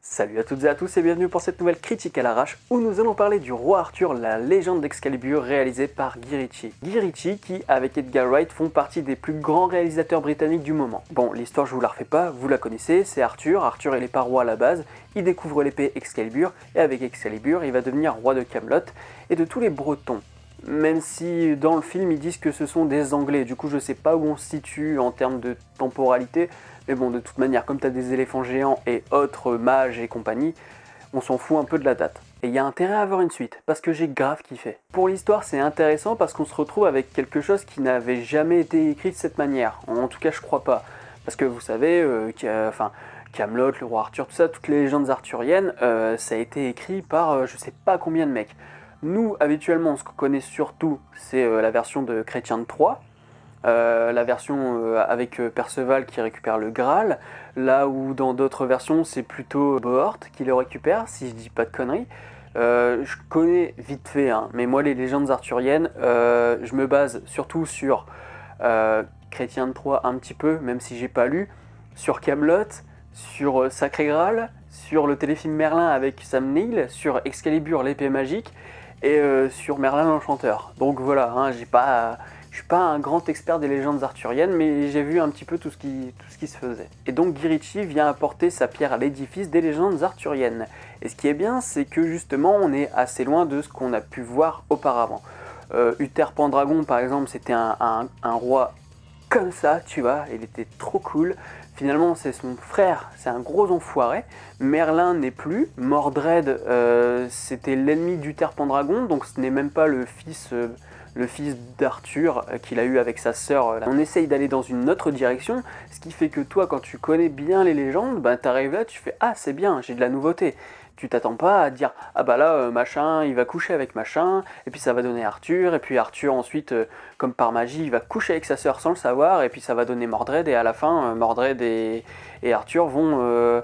Salut à toutes et à tous et bienvenue pour cette nouvelle critique à l'arrache où nous allons parler du roi Arthur, la légende d'Excalibur réalisée par Guy Ritchie. Guy Ritchie qui, avec Edgar Wright, font partie des plus grands réalisateurs britanniques du moment. Bon, l'histoire je vous la refais pas, vous la connaissez, c'est Arthur il est pas roi à la base, il découvre l'épée Excalibur et avec Excalibur il va devenir roi de Camelot et de tous les Bretons. Même si dans le film ils disent que ce sont des Anglais, du coup je sais pas où on se situe en termes de temporalité, mais bon de toute manière comme t'as des éléphants géants et autres mages et compagnie, on s'en fout un peu de la date. Et il y a intérêt à avoir une suite, parce que j'ai grave kiffé. Pour l'histoire c'est intéressant parce qu'on se retrouve avec quelque chose qui n'avait jamais été écrit de cette manière, en tout cas je crois pas. Parce que vous savez, Camelot, le roi Arthur, tout ça, toutes les légendes arthuriennes, ça a été écrit par je sais pas combien de mecs. Nous, habituellement, ce qu'on connaît surtout, c'est la version de Chrétien de Troyes, la version avec Perceval qui récupère le Graal, là où dans d'autres versions, c'est plutôt Bohort qui le récupère, si je dis pas de conneries. Je connais vite fait, hein, mais moi, les légendes arthuriennes, je me base surtout sur Chrétien de Troyes un petit peu, même si j'ai pas lu, sur Camelot, sur Sacré Graal, sur le téléfilm Merlin avec Sam Neill, sur Excalibur, l'épée magique, et sur Merlin l'Enchanteur. Donc voilà, hein, je suis pas un grand expert des légendes arthuriennes, mais j'ai vu un petit peu tout ce qui se faisait. Et donc Guy Ritchie vient apporter sa pierre à l'édifice des légendes arthuriennes. Et ce qui est bien, c'est que justement, on est assez loin de ce qu'on a pu voir auparavant. Uther Pendragon, par exemple, c'était un roi comme ça, tu vois, il était trop cool. Finalement, c'est son frère, c'est un gros enfoiré. Merlin n'est plus. Mordred, c'était l'ennemi d'Uther Pendragon, donc ce n'est même pas le fils d'Arthur qu'il a eu avec sa sœur. On essaye d'aller dans une autre direction, ce qui fait que toi, quand tu connais bien les légendes, bah, t'arrives là, tu fais « Ah, c'est bien, j'ai de la nouveauté ». Tu t'attends pas à dire « Ah bah là, machin, il va coucher avec machin, et puis ça va donner Arthur, et puis Arthur ensuite, comme par magie, il va coucher avec sa sœur sans le savoir, et puis ça va donner Mordred, et à la fin, Mordred et Arthur vont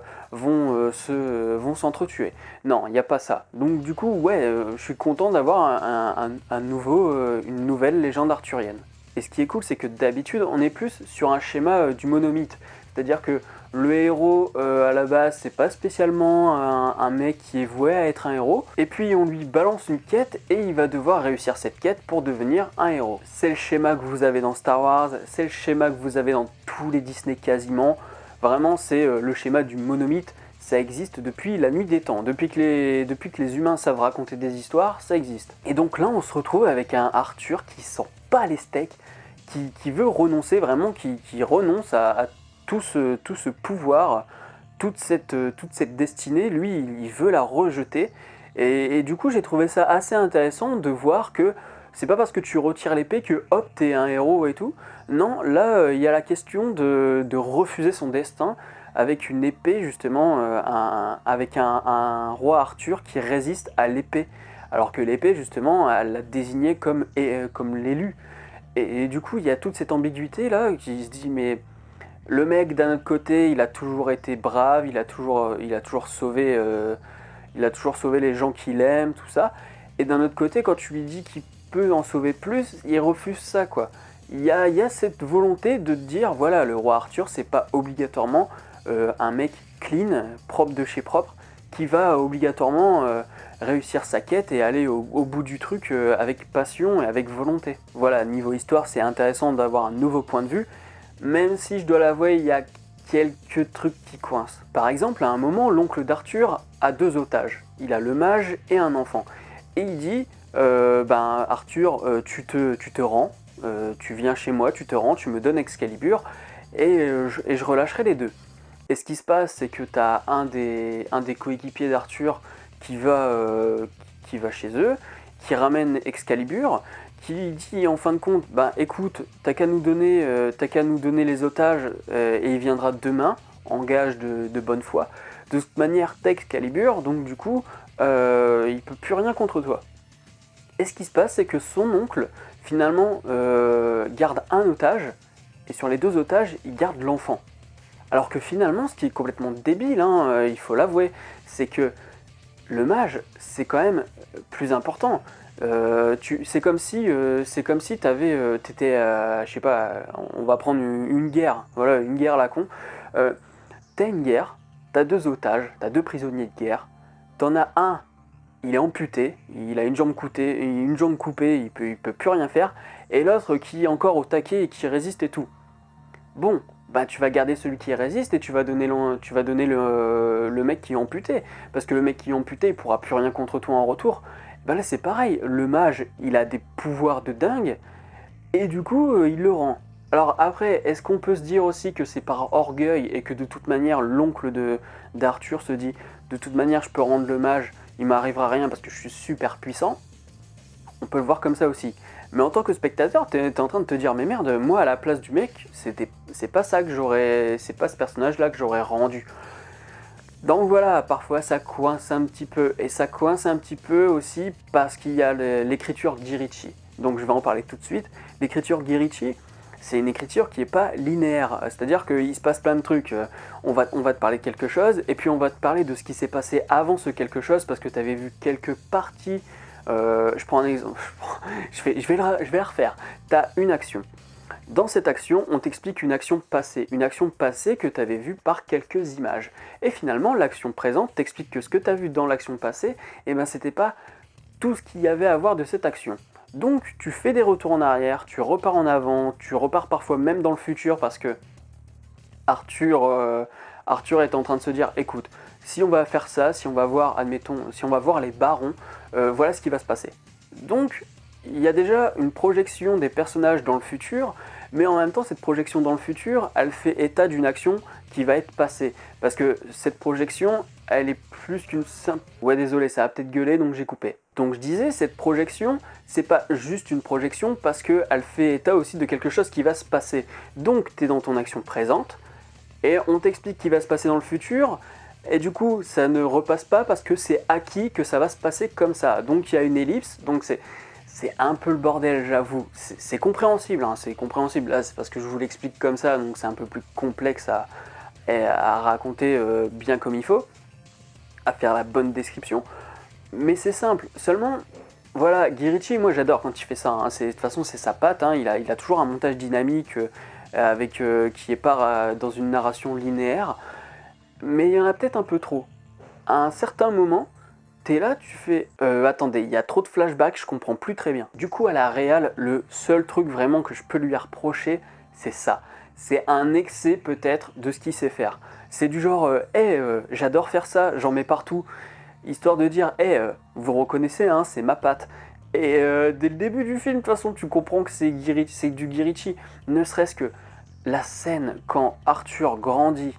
s'entretuer. » Non, il n'y a pas ça. Donc du coup, ouais, je suis content d'avoir une nouvelle légende arthurienne. Et ce qui est cool, c'est que d'habitude, on est plus sur un schéma du monomythe. C'est-à-dire que le héros, à la base, c'est pas spécialement un mec qui est voué à être un héros. Et puis on lui balance une quête et il va devoir réussir cette quête pour devenir un héros. C'est le schéma que vous avez dans Star Wars, c'est le schéma que vous avez dans tous les Disney quasiment. Vraiment, c'est le schéma du monomythe. Ça existe depuis la nuit des temps. Depuis que les humains savent raconter des histoires, ça existe. Et donc là, on se retrouve avec un Arthur qui sent pas les steaks, qui veut renoncer vraiment, qui renonce à tout ce pouvoir, toute cette destinée. Lui, il veut la rejeter. Et du coup, j'ai trouvé ça assez intéressant de voir que c'est pas parce que tu retires l'épée que hop, t'es un héros et tout. Non, là, il y a la question de refuser son destin avec une épée, justement, avec un roi Arthur qui résiste à l'épée. Alors que l'épée, justement, elle l'a désigné comme l'élu. Et du coup, il y a toute cette ambiguïté là qui se dit, mais le mec, d'un autre côté, il a toujours été brave, il a toujours sauvé les gens qu'il aime, tout ça. Et d'un autre côté, quand tu lui dis qu'il peut en sauver plus, il refuse ça, quoi. Il y a cette volonté de te dire, voilà, le roi Arthur, c'est pas obligatoirement un mec clean, propre de chez propre, qui va obligatoirement réussir sa quête et aller au bout du truc avec passion et avec volonté. Voilà, niveau histoire, c'est intéressant d'avoir un nouveau point de vue, même si je dois l'avouer, il y a quelques trucs qui coincent. Par exemple, à un moment, l'oncle d'Arthur a 2 otages. Il a le mage et un enfant. Et il dit, Arthur, tu te rends, tu viens chez moi, tu te rends, tu me donnes Excalibur, et je relâcherai les 2. Et ce qui se passe, c'est que tu as un des coéquipiers d'Arthur qui va chez eux, qui ramène Excalibur, qui dit en fin de compte, bah écoute, t'as qu'à nous donner les otages et il viendra demain, en gage de bonne foi. De toute manière, t'as Excalibur, donc du coup, il peut plus rien contre toi. Et ce qui se passe, c'est que son oncle, finalement, garde un otage, et sur les 2 otages, il garde l'enfant. Alors que finalement, ce qui est complètement débile, hein, il faut l'avouer, c'est que le mage, c'est quand même plus important. C'est comme si t'étais, je sais pas, on va prendre une guerre, voilà, une guerre la con. T'as une guerre, t'as 2 otages, t'as 2 prisonniers de guerre, t'en as un, il est amputé, il a une jambe coupée, il peut plus rien faire, et l'autre qui est encore au taquet et qui résiste et tout. Bon, bah tu vas garder celui qui résiste et tu vas donner le mec qui est amputé, parce que le mec qui est amputé, il pourra plus rien contre toi en retour. Bah là c'est pareil, le mage, il a des pouvoirs de dingue, et du coup, il le rend. Alors après, est-ce qu'on peut se dire aussi que c'est par orgueil et que de toute manière, d'Arthur se dit de toute manière, je peux rendre le mage, il m'arrivera rien parce que je suis super puissant. On peut le voir comme ça aussi. Mais en tant que spectateur, t'es en train de te dire mais merde, moi à la place du mec, c'est pas ça que j'aurais, c'est pas ce personnage-là que j'aurais rendu. Donc voilà, parfois ça coince un petit peu, et ça coince un petit peu aussi parce qu'il y a l'écriture Guirichi. Donc je vais en parler tout de suite. L'écriture Guirichi, c'est une écriture qui n'est pas linéaire, c'est-à-dire qu'il se passe plein de trucs. On va te parler de quelque chose, et puis on va te parler de ce qui s'est passé avant ce quelque chose, parce que tu avais vu quelques parties. Je prends un exemple, je vais la refaire. Tu as une action. Dans cette action, on t'explique une action passée que tu avais vue par quelques images. Et finalement, l'action présente t'explique que ce que tu as vu dans l'action passée, eh ben, c'était pas tout ce qu'il y avait à voir de cette action. Donc tu fais des retours en arrière, tu repars en avant, tu repars parfois même dans le futur parce que Arthur est en train de se dire, écoute, si on va faire ça, si on va voir, admettons, si on va voir les barons, voilà ce qui va se passer. Donc il y a déjà une projection des personnages dans le futur, mais en même temps cette projection dans le futur, elle fait état d'une action qui va être passée. Parce que cette projection, elle est plus qu'une simple... Ouais désolé, ça a peut-être gueulé donc j'ai coupé. Donc je disais, cette projection, c'est pas juste une projection parce qu'elle fait état aussi de quelque chose qui va se passer. Donc tu es dans ton action présente, et on t'explique ce qui va se passer dans le futur, et du coup ça ne repasse pas parce que c'est acquis que ça va se passer comme ça. Donc il y a une ellipse, donc c'est un peu le bordel, j'avoue. C'est compréhensible, hein, c'est compréhensible. Là, c'est parce que je vous l'explique comme ça, donc c'est un peu plus complexe à raconter bien comme il faut, à faire la bonne description. Mais c'est simple. Seulement, voilà, Guirichi, moi j'adore quand il fait ça. Hein. De toute façon, c'est sa patte. Hein. Il a toujours un montage dynamique qui est pas dans une narration linéaire. Mais il y en a peut-être un peu trop. À un certain moment, t'es là, tu fais attendez, il y a trop de flashbacks, je comprends plus très bien. Du coup, à la réal, le seul truc vraiment que je peux lui reprocher, c'est ça. C'est un excès peut-être de ce qu'il sait faire. C'est du genre, j'adore faire ça, j'en mets partout, histoire de dire, vous reconnaissez, hein, c'est ma patte. Et dès le début du film, de toute façon, tu comprends que c'est du Guirichi. Ne serait-ce que la scène quand Arthur grandit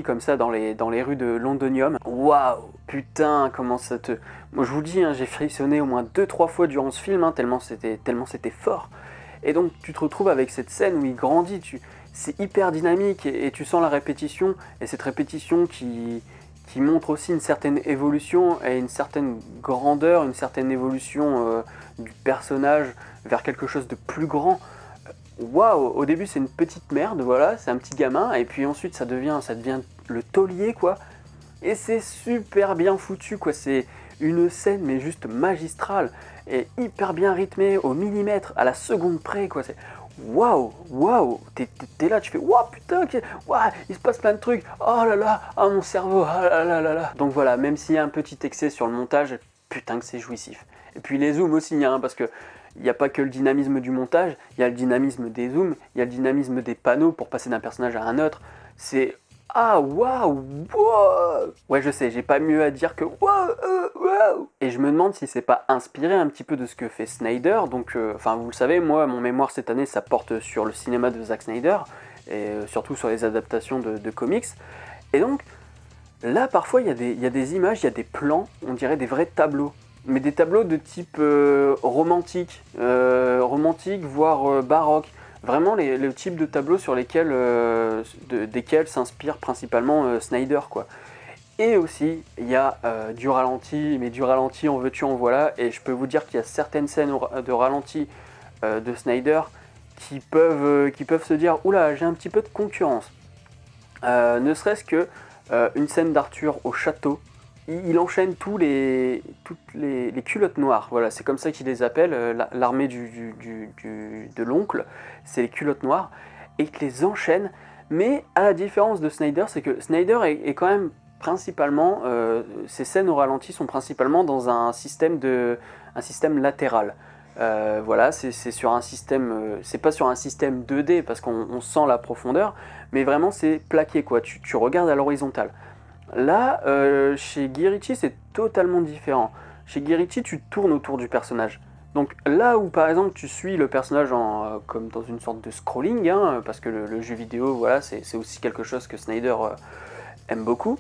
comme ça dans les rues de Londonium, waouh, putain, comment ça te... Moi je vous dis, hein, j'ai frissonné au moins 2-3 fois durant ce film, hein, tellement c'était fort. Et donc tu te retrouves avec cette scène où il grandit, c'est hyper dynamique et tu sens la répétition, et cette répétition qui montre aussi une certaine évolution et une certaine grandeur, une certaine évolution du personnage vers quelque chose de plus grand. Waouh, au début c'est une petite merde, voilà, c'est un petit gamin, et puis ensuite ça devient le taulier, quoi. Et c'est super bien foutu, quoi. C'est une scène, mais juste magistrale, et hyper bien rythmée, au millimètre, à la seconde près, quoi. C'est waouh, t'es là, tu fais waouh, putain, waouh, il se passe plein de trucs, oh là là, ah mon cerveau, ah là là là là. Donc voilà, même s'il y a un petit excès sur le montage, putain que c'est jouissif. Et puis les zooms aussi, hein, parce que il n'y a pas que le dynamisme du montage, il y a le dynamisme des zooms, il y a le dynamisme des panneaux pour passer d'un personnage à un autre. C'est... Ah, waouh, wow. Ouais, je sais, j'ai pas mieux à dire que waouh. Et je me demande si c'est pas inspiré un petit peu de ce que fait Snyder. Donc, enfin, vous le savez, moi, mon mémoire cette année, ça porte sur le cinéma de Zack Snyder, et surtout sur les adaptations de comics. Et donc, là, parfois, il y a des images, il y a des plans, on dirait des vrais tableaux. Mais des tableaux de type romantique, voire baroque. Vraiment le type de tableaux sur lesquels, desquels s'inspire principalement Snyder, quoi. Et aussi, il y a du ralenti, mais du ralenti en veux-tu en voilà, et je peux vous dire qu'il y a certaines scènes de ralenti de Snyder qui peuvent se dire « Oula, j'ai un petit peu de concurrence ». Ne serait-ce que une scène d'Arthur au château, il enchaîne toutes les culottes noires, voilà, c'est comme ça qu'il les appelle, l'armée de l'oncle, c'est les culottes noires, et il les enchaîne, Mais à la différence de Snyder, c'est que Snyder est quand même principalement, ses scènes au ralenti sont principalement dans un système latéral. Voilà, c'est sur un système, c'est pas sur un système 2D parce qu'on sent la profondeur, mais vraiment c'est plaqué quoi. Tu regardes à l'horizontale. Là, chez Guy Ritchie, c'est totalement différent. Chez Guy Ritchie, tu tournes autour du personnage. Donc là où par exemple tu suis le personnage comme dans une sorte de scrolling, hein, parce que le jeu vidéo, voilà, c'est aussi quelque chose que Snyder aime beaucoup.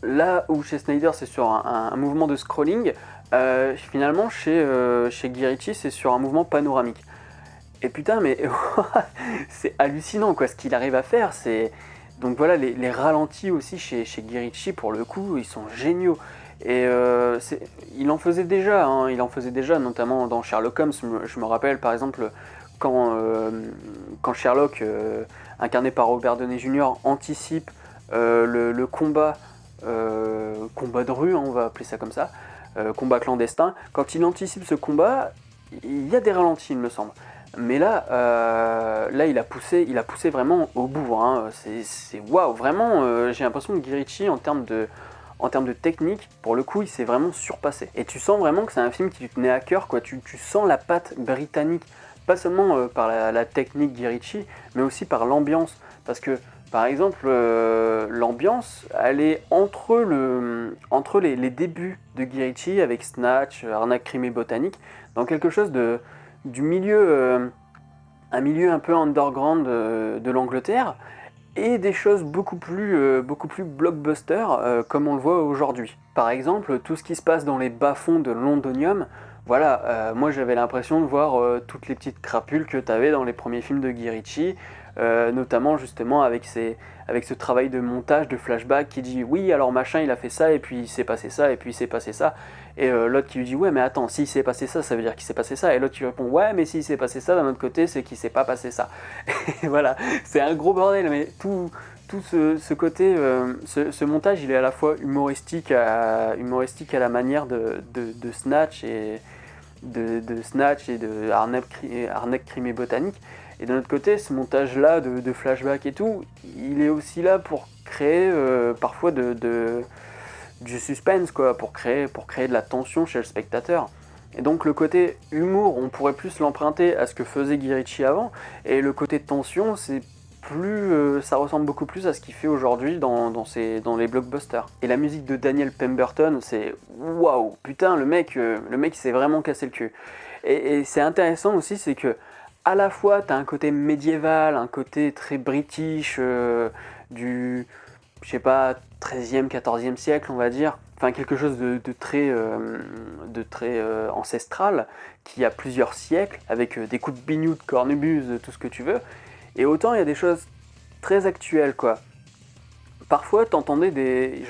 Là où chez Snyder c'est sur un mouvement de scrolling, finalement chez Guy Ritchie c'est sur un mouvement panoramique. Et putain mais c'est hallucinant quoi ce qu'il arrive à faire. Donc voilà, les ralentis aussi chez Guy Ritchie pour le coup ils sont géniaux. Et il en faisait déjà, hein, notamment dans Sherlock Holmes. Je me rappelle par exemple quand Sherlock, incarné par Robert Downey Jr., anticipe le combat de rue, hein, on va appeler ça comme ça, combat clandestin. Quand il anticipe ce combat, il y a des ralentis, il me semble. Mais là, il a poussé vraiment au bout. Hein. C'est waouh, vraiment. J'ai l'impression que Guy Ritchie, en termes de technique, pour le coup, il s'est vraiment surpassé. Et tu sens vraiment que c'est un film qui lui tenait à cœur, quoi. Tu sens la patte britannique, pas seulement par la technique Guy Ritchie, mais aussi par l'ambiance. Parce que par exemple, l'ambiance, elle est entre les débuts de Guy Ritchie avec Snatch, Arnaque, crime et botanique, dans quelque chose du milieu, un milieu un peu underground de l'Angleterre, et des choses beaucoup plus blockbuster, comme on le voit aujourd'hui. Par exemple, tout ce qui se passe dans les bas-fonds de Londonium, voilà, moi j'avais l'impression de voir toutes les petites crapules que tu avais dans les premiers films de Guy Ritchie, notamment justement avec ce travail de montage, de flashback qui dit oui alors machin il a fait ça et puis il s'est passé ça et puis il s'est passé ça, et l'autre qui lui dit ouais mais attends, s'il s'est passé ça, ça veut dire qu'il s'est passé ça, et l'autre qui répond ouais mais s'il s'est passé ça d'un autre côté c'est qu'il s'est pas passé ça. Et voilà, c'est un gros bordel, mais tout ce côté, ce montage il est à la fois humoristique à la manière de Snatch et de Arnaque, crime et botanique. Et d'un autre côté, ce montage-là de flashback et tout, il est aussi là pour créer parfois du suspense, quoi, pour créer de la tension chez le spectateur. Et donc le côté humour, on pourrait plus l'emprunter à ce que faisait Guy Ritchie avant, et le côté tension, ça ressemble beaucoup plus à ce qu'il fait aujourd'hui dans les blockbusters. Et la musique de Daniel Pemberton, c'est waouh, putain, le mec il s'est vraiment cassé le cul. Et c'est intéressant aussi, c'est que à la fois t'as un côté médiéval, un côté très british, je sais pas, 13e, 14e siècle on va dire, enfin quelque chose de très ancestral, qui a plusieurs siècles, avec des coups de biniou, de cornemuse, tout ce que tu veux, et autant il y a des choses très actuelles quoi. Parfois j'entendais des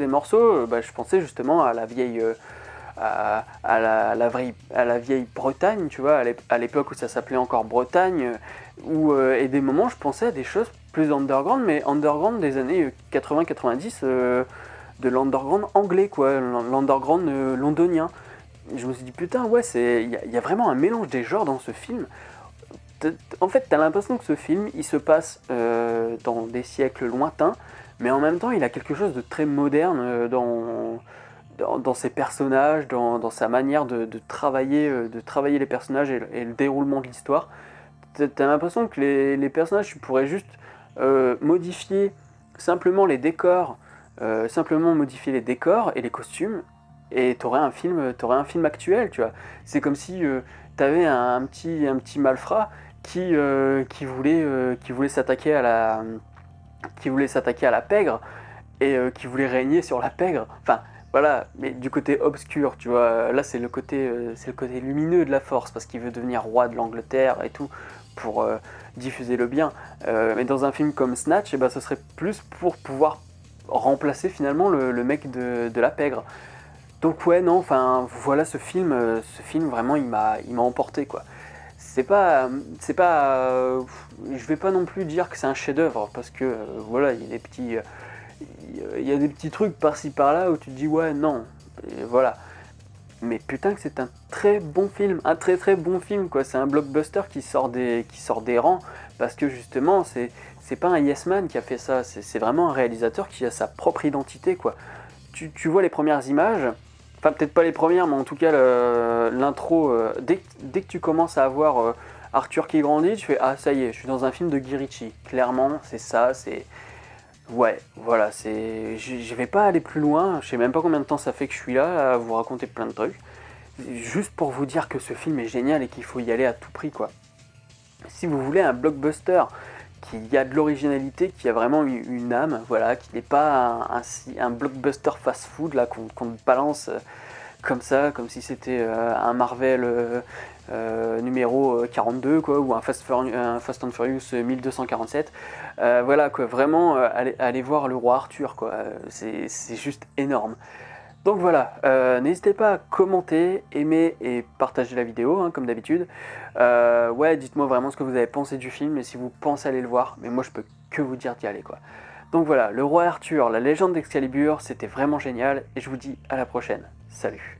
morceaux, je pensais justement à la vieille à la vieille Bretagne, tu vois, à l'époque où ça s'appelait encore Bretagne, et des moments je pensais à des choses plus underground, mais underground des années 80-90, de l'underground anglais, quoi, l'underground londonien. Je me suis dit, putain, ouais, il y a vraiment un mélange des genres dans ce film. En fait, t'as l'impression que ce film, il se passe dans des siècles lointains, mais en même temps, il a quelque chose de très moderne dans ses personnages, dans sa manière de travailler les personnages et le déroulement de l'histoire. T'as l'impression que les personnages, tu pourrais juste modifier simplement les décors, et les costumes, et t'aurais un film actuel, tu vois. C'est comme si t'avais un petit malfrat qui voulait s'attaquer à la pègre, et qui voulait régner sur la pègre. Enfin, voilà, mais du côté obscur, tu vois. Là, c'est le côté lumineux de la force, parce qu'il veut devenir roi de l'Angleterre et tout, pour diffuser le bien. Mais dans un film comme Snatch, ce serait plus pour pouvoir remplacer finalement le mec de la pègre. Donc ouais, non, enfin, voilà, ce film vraiment, il m'a emporté, quoi. Je vais pas non plus dire que c'est un chef-d'œuvre, parce que voilà, il y a des petits trucs par-ci par-là où tu te dis ouais, non, et voilà. Mais putain que c'est un très bon film, un très très bon film, quoi. C'est un blockbuster qui sort des rangs, parce que justement, c'est pas un yes man qui a fait ça, c'est vraiment un réalisateur qui a sa propre identité, quoi. Tu vois les premières images, enfin peut-être pas les premières, mais en tout cas l'intro, dès que tu commences à voir Arthur qui grandit, tu fais ah ça y est, je suis dans un film de Guy Ritchie. Clairement, c'est ça, c'est ouais, voilà, je vais pas aller plus loin. Je sais même pas combien de temps ça fait que je suis là à vous raconter plein de trucs. Juste pour vous dire que ce film est génial et qu'il faut y aller à tout prix, quoi. Si vous voulez un blockbuster qui a de l'originalité, qui a vraiment une âme, voilà, qui n'est pas un blockbuster fast-food là qu'on te balance comme ça, comme si c'était un Marvel numéro 42, quoi, ou un Fast and Furious 1247. Voilà, quoi, vraiment, allez voir Le Roi Arthur, quoi. C'est juste énorme. Donc voilà, n'hésitez pas à commenter, aimer et partager la vidéo, hein, comme d'habitude. Ouais, dites-moi vraiment ce que vous avez pensé du film et si vous pensez aller le voir, mais moi je peux que vous dire d'y aller, quoi. Donc voilà, Le Roi Arthur, la légende d'Excalibur, c'était vraiment génial et je vous dis à la prochaine. Salut.